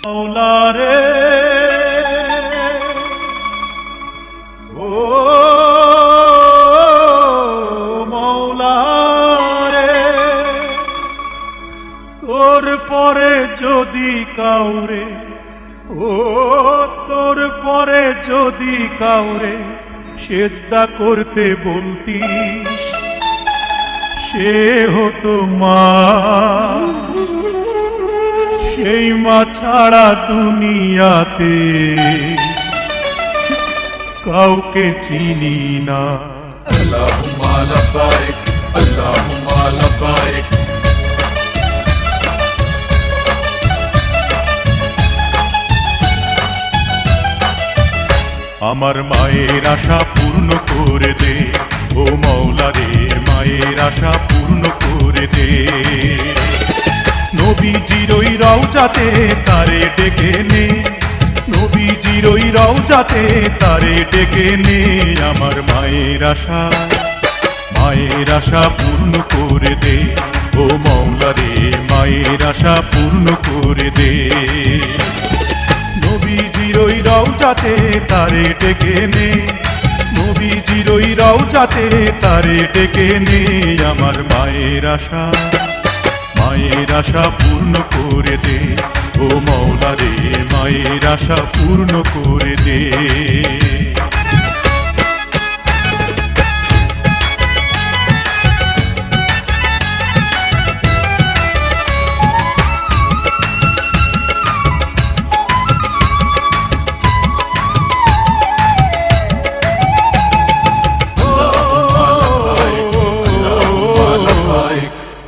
মৌলা রে ও মৌলা রে, তোর পরে যদি কাউরে, ও তোর পরে যদি কাউরে সেজদা করতে বলতি, সে হতো মা। সেই মা ছাড়া দুনিয়াতে কাউকে চিনি না। আল্লাহুম্মা লাব্বাইক আল্লাহুম্মা লাব্বাইক। আমার মায়ের আশা পূর্ণ করে দে, ও মৌলা রে মায়ের আশা পূর্ণ করে দে। নবীজির ওই রওজাতে তারে ডেকে নে, নবীজির ওই রওজাতে তারে ডেকে নে। আমার মায়ের আশা পূর্ণ করে দে, ও মৌলা রে মায়ের আশা পূর্ণ করে দে। নবীজির ওই রওজাতে তারে ডেকে নে, নবীজির ওই রওজাতে তারে ডেকে নে। আমার মায়ের আশা পূর্ণ করে দে, ও মৌলা রে মায়ের আশা পূর্ণ করে দে।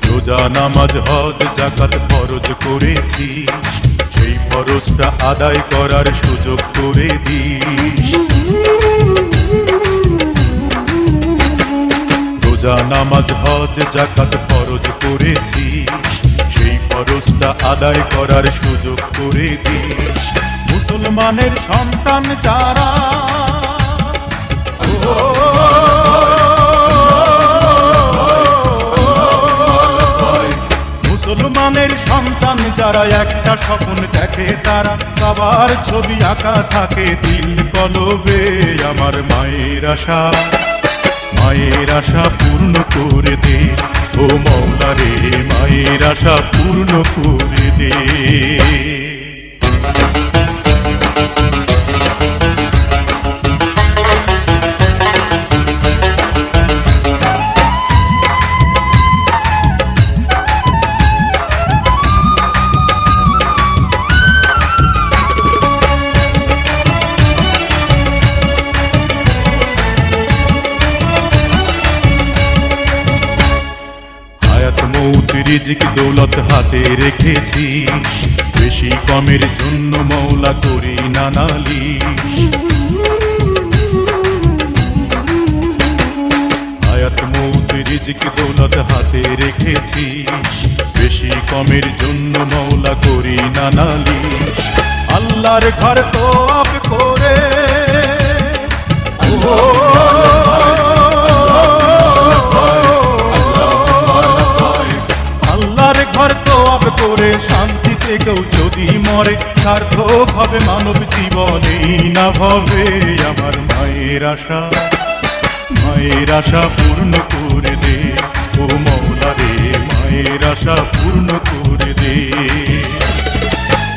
রোজা নামাজ হজ যাকাত ফরজ করেছি, সেই ফরজটা আদায় করার সুযোগ করে দিস। রোজা নামাজ হজ যাকাত ফরজ করেছি, সেই ফরজটা আদায় করার সুযোগ করে দিস। মুসলমানের সন্তান যারা, মুসলমানের সন্তান যারা একটা স্বপ্ন দেখে, তারা বাবার ছবি আঁকা থাকে দিল কলবে। আমার মায়ের আশা পূর্ণ করে দে, ও মৌলা রে মায়ের আশা পূর্ণ করে দে। রিজিক দৌলত হাতে রেখেছি, বেশি কমের জন্য মৌলা করি না নালিশ। হায়াত মৌত রিজিক দৌলত হাতে রেখেছি, বেশি কমের জন্য মৌলা করি না নালিশ। আল্লাহর ঘর তো আপ করে, ঘর তো আব করে শান্তিতে কেউ যদি মরে, সার্থক হবে মানব জীবনেই না ভবে। আমার মায়ের আশা পূর্ণ করে দে, ও মৌলা রে মায়ের আশা পূর্ণ করে দে।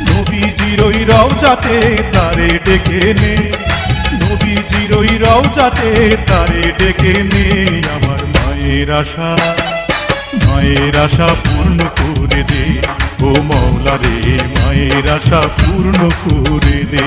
নবীজির ওই রওজাতে তারে ডেকে নে, নবীজির ওই রওজাতে তারে ডেকে নে। আমার মায়ের আশা পূর্ণ করে দে, ও মৌলা রে মায়ের আশা পূর্ণ করে দে।